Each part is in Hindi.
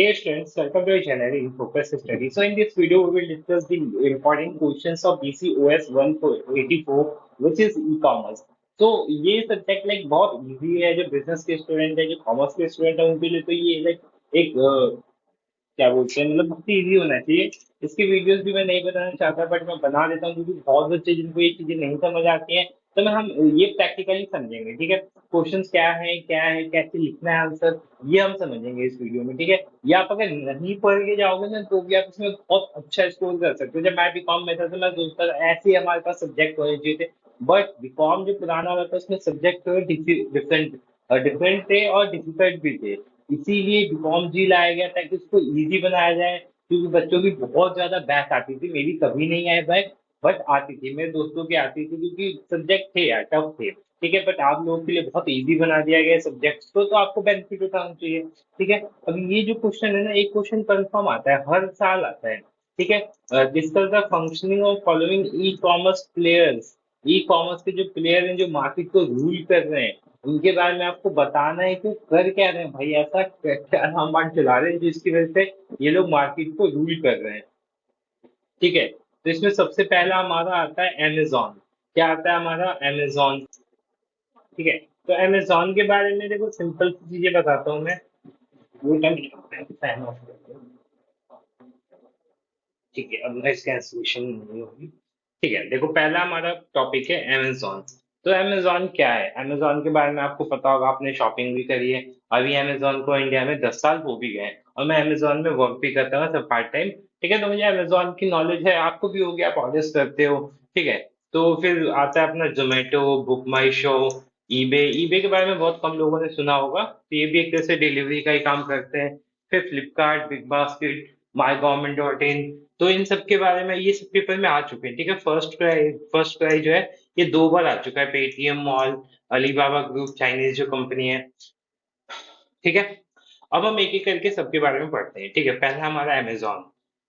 Hey students, welcome to our channel in Focus Study. So in this video, we will discuss the important questions of BCOS 184, which is e-commerce. तो ये सब्जेक्ट लाइक बहुत इजी है, जो बिजनेस के स्टूडेंट है, जो कॉमर्स के स्टूडेंट है, उनके लिए तो ये लाइक एक क्या बोलते हैं, मतलब बहुत इजी होना चाहिए। इसकी वीडियोस भी मैं नहीं बनाना चाहता, बट मैं बना देता हूँ क्योंकि बहुत बच्चे जिनको ये चीजें नहीं समझ आती हैं। तो मैं हम ये प्रैक्टिकली समझेंगे, ठीक है। क्वेश्चंस क्या है, कैसे लिखना है आंसर, ये हम समझेंगे इस वीडियो में, ठीक है। ये आप अगर नहीं पढ़ के जाओगे ना, तो भी आप इसमें बहुत अच्छा स्कोर कर सकते हो। जब मैं बीकॉम में था तो मैं सोचता था ऐसे ही हमारे पास सब्जेक्ट होने चाहिए थे, बट बीकॉम जो पुराना वाला था उसमें सब्जेक्ट डिफरेंट डिफरेंट थे और डिफिकल्ट भी थे। इसीलिए बीकॉम जी लाया गया ताकि उसको इजी बनाया जाए, क्योंकि बच्चों की बहुत ज्यादा बैक आती थी। मेरी कभी नहीं आए बैक, बट आती थी, मेरे दोस्तों की आती थी, क्योंकि सब्जेक्ट थे यार, टफ थे, ठीक है। बट आप लोगों के लिए बहुत इजी बना दिया गया सब्जेक्ट को, तो आपको बेनिफिट उठाना चाहिए, ठीक है। अब ये जो क्वेश्चन है ना, एक क्वेश्चन कंफर्म आता है, हर साल आता है, ठीक है। Discuss the functioning of following e commerce players. E commerce के जो प्लेयर हैं, जो मार्केट को रूल कर रहे हैं, उनके बारे में आपको बताना है कि कर क्या रहे हैं भाई, ऐसा क्या रामबाण चला रहे हैं जिसकी वजह से ये लोग मार्केट को रूल कर रहे हैं, ठीक है। तो इसमें सबसे पहला हमारा आता है अमेजोन। क्या आता है हमारा? अमेजोन, ठीक है। तो अमेजोन के बारे में देखो, सिंपल सी चीजें बताता हूँ मैं। वो फैन ऑफ करते हैं, ठीक है, अब नॉइस कैंसलेशन नहीं होगी, ठीक है। देखो, पहला हमारा टॉपिक है अमेजोन। तो अमेजोन क्या है? अमेजोन के बारे में आपको पता होगा, आपने शॉपिंग भी करी है। अभी अमेजोन को इंडिया में 10 साल हो भी गए हैं, और मैं अमेजोन में वर्क भी करता हूँ सब पार्ट टाइम, ठीक है। तो मुझे अमेजोन की नॉलेज है, आपको भी होगी, आप ऑर्डर्स करते हो, ठीक है। तो फिर आता है अपना जोमेटो, बुक माई शो, ईबे। ईबे के बारे में बहुत कम लोगों ने सुना होगा, तो ये भी एक तरह से डिलीवरी का ही काम करते हैं। फिर Flipkart, big basket, my government dot in. तो इन सब के बारे में, ये सब पेपर में आ चुके हैं, ठीक है। फर्स्ट क्राई जो है, ये 2 बार आ चुका है, Paytm mall, Alibaba group, Chinese जो कंपनी है, ठीक है। अब हम एक एक करके सबके बारे में पढ़ते हैं, ठीक है। पहला हमारा अमेजोन,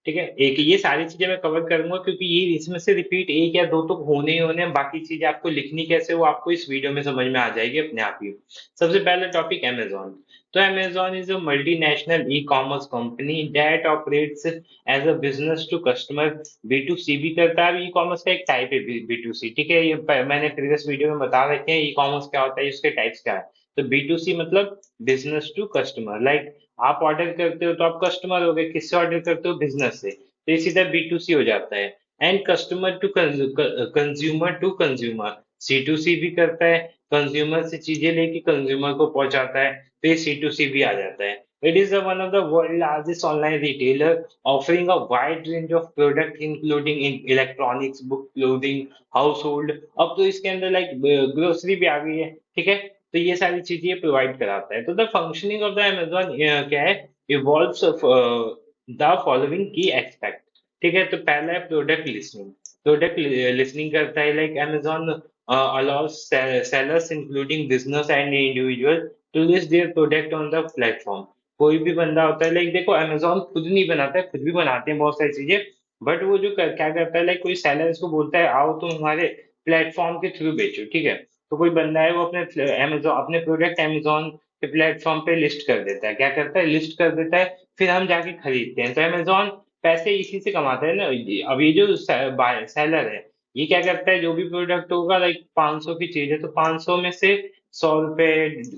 ठीक है। एक ये सारी चीजें मैं कवर करूंगा, क्योंकि ये इसमें से रिपीट एक या दो तो होने ही होने हैं, बाकी चीजें आपको लिखनी कैसे वो आपको इस वीडियो में समझ में आ जाएगी अपने आप ही। सबसे पहला टॉपिक अमेजोन। तो Amazon is a multinational e commerce company that operates as a business to customer. B to C भी करता है, ई कॉमर्स का एक टाइप है बी टू सी, ठीक है। ये मैंने प्रीवियस वीडियो में बता रखे हैं ई कॉमर्स क्या होता है, इसके टाइप्स क्या है। तो बी टू सी मतलब बिजनेस टू कस्टमर, लाइक आप ऑर्डर करते हो तो आप कस्टमर हो गए, किससे ऑर्डर करते हो? बिजनेस से, तो ये सीधा बी टू सी हो जाता है। And customer to consumer to consumer, C to C भी करता है, कंज्यूमर से चीजें लेके कंज्यूमर को पहुंचाता है, तो ये सी टू सी भी आ जाता है। It is one of the world largest online retailer, offering a wide range of product including electronics, book, clothing, house hold. अब तो इसके अंदर लाइक ग्रोसरी भी आ गई है, ठीक है। तो ये सारी चीजें प्रोवाइड कराता है। तो the functioning of the Amazon क्या है? इवॉल्व्स द फॉलोइंग की एक्सपेक्ट, ठीक है। तो पहला है प्रोडक्ट लिस्निंग। प्रोडक्ट लिस्निंग करता है, like Amazon allows sellers including business and individual to list their product on the platform। कोई भी बंदा होता है, लाइक देखो अमेजोन खुद नहीं बनाता है, खुद भी बनाते हैं बहुत सारी चीजें, बट वो जो क्या करता है, लाइक कोई सेलर इसको बोलता है आओ तुम हमारे प्लेटफॉर्म के थ्रू बेचो, ठीक है। तो कोई बंदा है, वो अपने अमेजोन अपने प्रोडक्ट अमेजोन के प्लेटफॉर्म पे लिस्ट कर देता है, क्या करता है, लिस्ट कर देता है, फिर हम जाके खरीदते हैं। तो अमेजोन पैसे इसी से कमाता है ना। अब ये जो सेलर है, ये क्या करता है, जो भी प्रोडक्ट होगा, लाइक 500 की चीज है, तो 500 में से 100 रुपए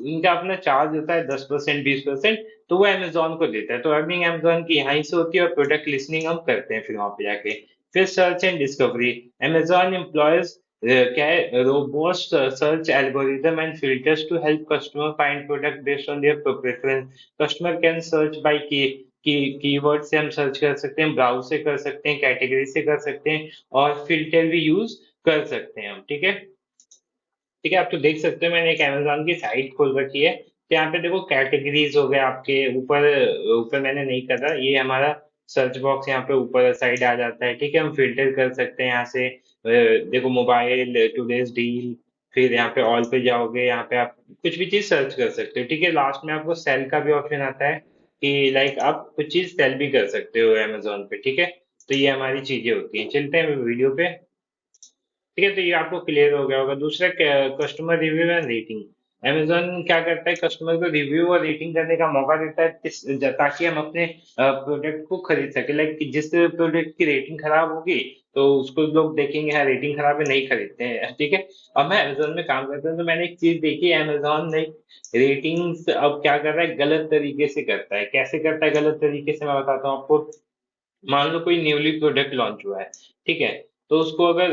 इनका अपना चार्ज होता है, 10%, 20%, तो वो अमेजोन को देता है। तो अर्निंग अमेजोन की यहीं से होती है, और प्रोडक्ट लिस्निंग हम करते हैं फिर वहां पे जाके। फिर search and discovery. Amazon employs क्या है, robust search algorithm and filters to help customer find product based on their preference. Customer can search by keyword से हम सर्च कर सकते हैं, ब्राउज से कर सकते हैं, कैटेगरी से कर सकते हैं, और फिल्टर भी यूज कर सकते हैं हम, ठीक है। ठीक है, आप तो देख सकते हो, मैंने एक अमेजोन की साइट खोल रखी है, तो यहाँ पे देखो कैटेगरीज हो गए आपके ऊपर। ऊपर मैंने नहीं करा, ये हमारा सर्च बॉक्स यहाँ पे ऊपर साइड आ जाता है, ठीक है। हम फिल्टर कर सकते हैं यहाँ से। देखो, मोबाइल, टुडेज डील, फिर यहाँ पे ऑल पे जाओगे, यहाँ पे आप कुछ भी चीज सर्च कर सकते हो, ठीक है। लास्ट में आपको सेल का भी ऑप्शन आता है, कि लाइक आप कुछ चीज सेल भी कर सकते हो अमेजोन पे, ठीक है। तो ये हमारी चीजें होती हैं। चलते हैं वीडियो पे, ठीक है। तो ये आपको क्लियर हो गया होगा। दूसरा, customer review and rating. Amazon क्या करता है, कस्टमर को रिव्यू और रेटिंग करने का मौका देता है ताकि हम अपने प्रोडक्ट को खरीद सके। लाइक जिस प्रोडक्ट की रेटिंग खराब होगी तो उसको लोग देखेंगे, हाँ रेटिंग खराब है, नहीं खरीदते हैं, ठीक है। अब मैं अमेजोन में काम करता हूँ तो मैंने एक चीज देखी है, अमेजोन ने रेटिंग्स अब क्या कर रहा है, गलत तरीके से करता है। कैसे करता है गलत तरीके से, मैं बताता हूँ आपको। मान लो कोई न्यूली प्रोडक्ट लॉन्च हुआ है, ठीक है, तो उसको अगर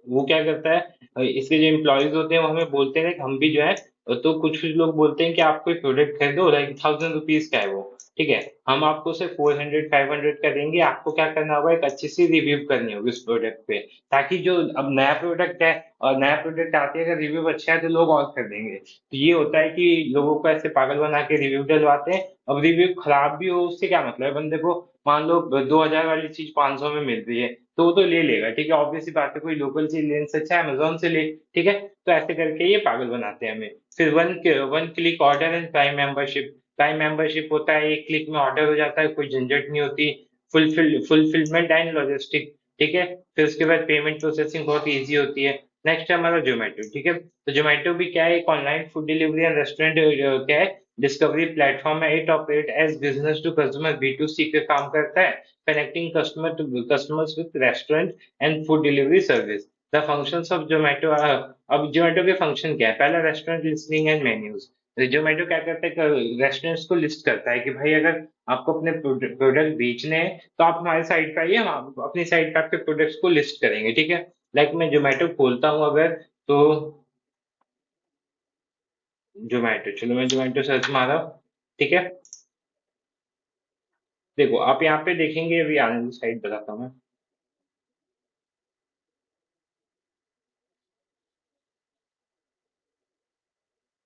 वो क्या करता है, इसके जो एम्प्लॉयज होते हैं वो हमें बोलते हैं कि हम भी जो है, तो कुछ कुछ लोग बोलते हैं कि आप कोई प्रोडक्ट खरीदो, लाइक 1000 रुपीज का है वो, ठीक है, हम आपको सिर्फ 400 500 का देंगे। आपको क्या करना होगा, एक अच्छी सी रिव्यू करनी होगी उस प्रोडक्ट पे, ताकि जो अब नया प्रोडक्ट है और नया प्रोडक्ट आते हैं, अगर रिव्यू अच्छा है तो लोग और खरीदेंगे। तो ये होता है कि लोगों को ऐसे पागल बना के रिव्यू डलवाते हैं। अब रिव्यू खराब भी हो उससे क्या मतलब है, बंदे को मान लो 2000 वाली चीज 500 में मिल रही है तो वो तो ले लेगा, ठीक है, ऑब्वियस सी बात है, कोई लोकल चीज लेने से अच्छा अमेजोन से ले, ठीक है। तो ऐसे करके ये पागल बनाते हैं हमें। फिर one click order and prime membership. Prime membership होता है, एक क्लिक में ऑर्डर हो जाता है, कोई झंझट नहीं होती। फुलफिलमेंट एंड लॉजिस्टिक, ठीक है। फिर उसके बाद पेमेंट प्रोसेसिंग बहुत इजी होती है। नेक्स्ट है हमारा जोमेटो, ठीक है। तो जोमेटो भी क्या है, एक online food delivery and restaurant क्या है, डिस्कवरी प्लेटफॉर्म है। It operate as business to customer, B2C का काम करता है, connecting customers with restaurant and food delivery service. The functions of Zomato. अब जोमेटो के फंक्शन क्या है, पहला restaurant listing and menus. Zomato क्या करता है, रेस्टोरेंट्स को लिस्ट करता है कि भाई अगर आपको अपने प्रोडक्ट बेचने हैं तो आप हमारी साइट पे आइए, हम अपनी साइट पे आपके प्रोडक्ट्स को लिस्ट करेंगे, ठीक है। लाइक मैं जोमेटो खोलता हूँ अगर, तो जोमेटो, चलो मैं जोमेटो सर्च मारा, ठीक है। देखो आप यहाँ पे देखेंगे, अभी आनंद साइड बताता हूँ मैं,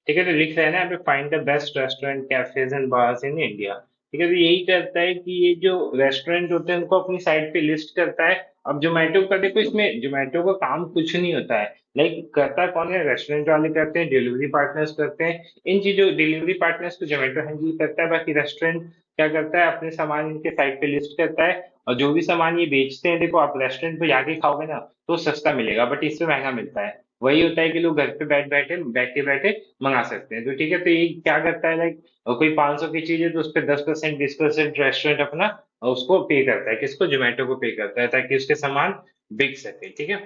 ठीक है। तो लिख रहे हैं ना यहाँ पे, find the best restaurant cafes and bars in India, ठीक है। तो यही करता है कि ये जो रेस्टोरेंट होते हैं उनको अपनी साइट पे लिस्ट करता है। अब जोमेटो का देखो, इसमें जोमेटो का काम कुछ नहीं होता है। लाइक करता कौन है, रेस्टोरेंट वाले करते हैं, डिलीवरी पार्टनर्स करते हैं। इन चीजों डिलीवरी पार्टनर्स को जोमेटो हैंडल करता है, बाकी रेस्टोरेंट क्या करता है, अपने सामान इनके साइट पे लिस्ट करता है। और जो भी सामान ये बेचते हैं, देखो आप रेस्टोरेंट पे जाके खाओगे ना तो सस्ता मिलेगा, बट इससे महंगा मिलता है। वही होता है कि लोग घर पे बैठे बैठे मंगा सकते हैं। तो ठीक है, तो ये क्या करता है, लाइक कोई 500 की चीज है तो उस पर 10% 20% रेस्टोरेंट अपना उसको पे करता है, किसको, जोमेटो को पे करता है, ताकि उसके सामान बिक सके, ठीक है।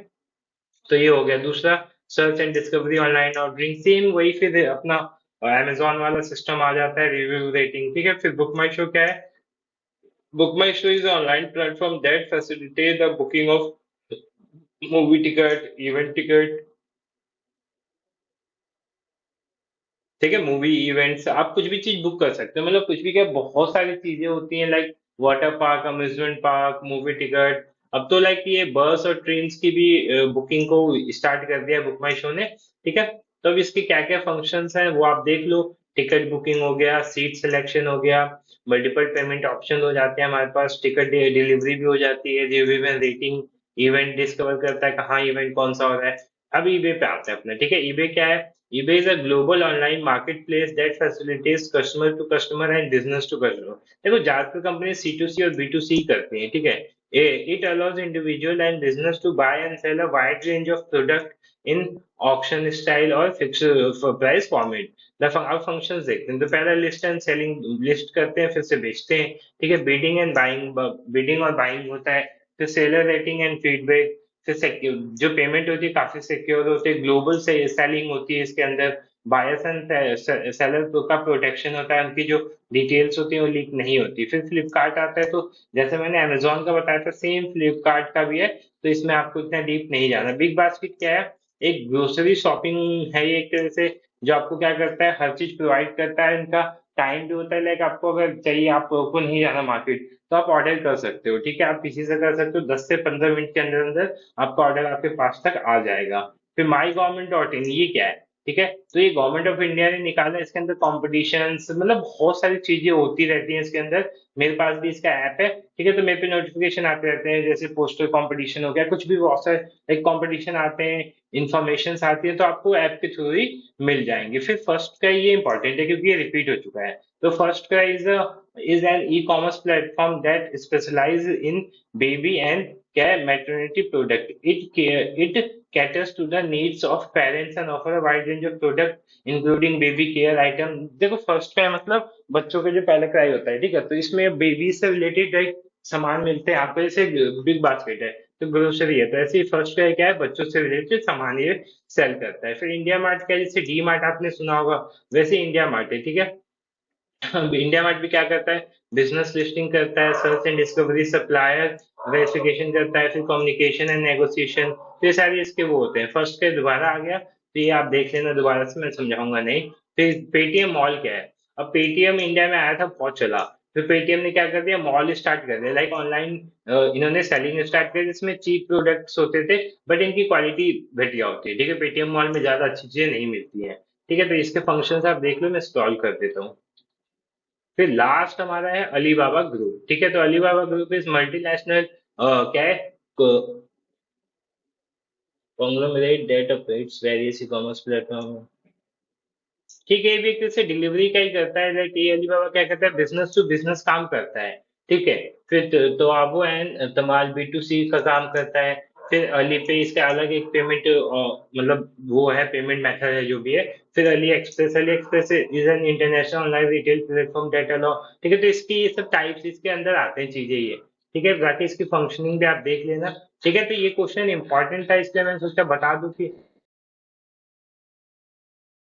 तो ये हो गया दूसरा, search and discovery online ordering, same वही फिर अपना अमेजोन वाला सिस्टम आ जाता है, रिव्यू रेटिंग, ठीक है। फिर बुक माई शो क्या है, book my show is online platform that facilitate the booking of movie ticket, event ticket, ठीक है, मूवी इवेंट्स, आप कुछ भी चीज बुक कर सकते हो, मतलब कुछ भी क्या, बहुत सारी चीजें होती हैं, like water park, amusement park, movie ticket. अब तो लाइक ये बस और ट्रेन की भी बुकिंग को स्टार्ट कर दिया बुक माई शो ने, ठीक है। तो अब इसके क्या क्या फंक्शंस हैं वो आप देख लो। टिकट बुकिंग हो गया, सीट सिलेक्शन हो गया, मल्टीपल पेमेंट ऑप्शन हो जाते हैं हमारे पास, टिकट डिलीवरी भी हो जाती है, review and rating, event discover करता है कहाँ इवेंट कौन सा हो रहा है। अब ईबे पे आते हैं अपने, ठीक है। ईबे क्या है, eBay is a global online marketplace that facilitates customer to customer and business to customer। देखो ज्यादातर कंपनी C2C और B2C करती हैं, ठीक है। It allows individual and business to buy and sell a wide range of product in auction style or fixed price format। अब फंक्शंस देखते हैं, तो पहला लिस्ट एंड सेलिंग, लिस्ट करते हैं फिर से बेचते हैं, ठीक है। बिडिंग एंड बाइंग, बिडिंग और बाइंग होता है। फिर सेलर रेटिंग एंड फीडबैक, फिर जो पेमेंट होती है काफी सिक्योर होती है, ग्लोबल से सेलिंग होती है इसके अंदर। बायर्स एंड सेलर का प्रोटेक्शन होता है, उनकी जो डिटेल्स होती है वो लीक नहीं होती। फिर फ्लिपकार्ट आता है, तो जैसे मैंने अमेजोन का बताया था, सेम फ्लिपकार्ट का भी है, तो इसमें आपको इतना डीप नहीं जाना। बिग बास्केट क्या है, एक ग्रोसरी शॉपिंग है ये एक तरह से, जो आपको क्या करता है, हर चीज प्रोवाइड करता है। इनका टाइम भी होता है, लाइक आपको अगर चाहिए, आपको नहीं जाना मार्केट तो आप ऑर्डर कर सकते हो, ठीक है। आप किसी से कर सकते हो, 10 से 15 मिनट के अंदर अंदर आपका ऑर्डर आपके पास तक आ जाएगा। फिर माई गवर्नमेंट डॉट इन, ये क्या है, ठीक है। तो ये गवर्नमेंट ऑफ इंडिया ने निकाला, इसके अंदर कॉम्पिटिशन, मतलब बहुत सारी चीजें होती रहती हैं इसके अंदर। मेरे पास भी इसका ऐप है, ठीक है, तो मेरे पे नोटिफिकेशन आते रहते हैं, जैसे पोस्टर कंपटीशन हो गया, कुछ भी बहुत सारे एक कंपटीशन आते हैं, इंफॉर्मेशन आती है, तो आपको ऐप के थ्रू ही मिल जाएंगे। फिर फर्स्ट का ये इंपॉर्टेंट है क्योंकि ये रिपीट हो चुका है। तो फर्स्ट का is an e-commerce platform that specialise in baby and क्या है, maternity product, it caters to the needs of parents and offer a wide range of product including baby care item। देखो फर्स्ट क्या है, मतलब बच्चों के जो पहले क्राई होता है, ठीक है, तो इसमें बेबी से रिलेटेड एक सामान मिलते हैं आपको, जैसे बिग बास्केट है तो ग्रोसरी है, तो ऐसे ही फर्स्ट क्राई क्या है, बच्चों से रिलेटेड सामान ये सेल करता है। फिर इंडिया मार्ट क्या है, जैसे डी मार्ट आपने सुना होगा, वैसे इंडिया मार्ट है, ठीक है। इंडिया मार्ट भी क्या करता है, बिजनेस लिस्टिंग करता है, search and discovery, supplier verification करता है, फिर कम्युनिकेशन एंड नेगोशिएशन, तो ये सारे इसके वो होते हैं। फर्स्ट के दोबारा आ गया, तो ये आप देख लेना दोबारा से, मैं समझाऊंगा नहीं। फिर पेटीएम मॉल क्या है, अब पेटीएम इंडिया में आया था, बहुत चला, फिर पेटीएम ने क्या कर दिया, मॉल स्टार्ट कर दिया, लाइक ऑनलाइन इन्होंने सेलिंग स्टार्ट कर, जिसमें चीप प्रोडक्ट्स होते थे बट इनकी क्वालिटी घटिया होती है, ठीक है, पेटीएम मॉल में ज्यादा अच्छी चीजें नहीं मिलती हैं, ठीक है। तो इसके फंक्शंस आप देख लो, मैं स्क्रॉल कर देता हूँ। फिर लास्ट हमारा है अलीबाबा ग्रुप, ठीक है, तो अलीबाबा ग्रुप इज मल्टीनेशनल, क्या है, conglomerate that operates various e-commerce platform, ठीक है, ये भी एक तरह से डिलीवरी का ही करता है, लाइक ये अलीबाबा क्या करता है, बिजनेस टू बिजनेस काम करता है, ठीक है। फिर तो आपो एंड तमाल बी टू सी का काम करता है। फिर अली पे इसका अलग एक पेमेंट, मतलब वो है, पेमेंट मेथड है जो भी है। फिर Ali express is an international online retail platform data law, ठीक है, तो इसकी ये सब टाइप्स इसके अंदर आते हैं चीजें ये, ठीक है, बाकी इसकी फंक्शनिंग भी आप देख लेना, ठीक है। तो ये क्वेश्चन इंपॉर्टेंट था, इसलिए मैंने सोचा बता दूं कि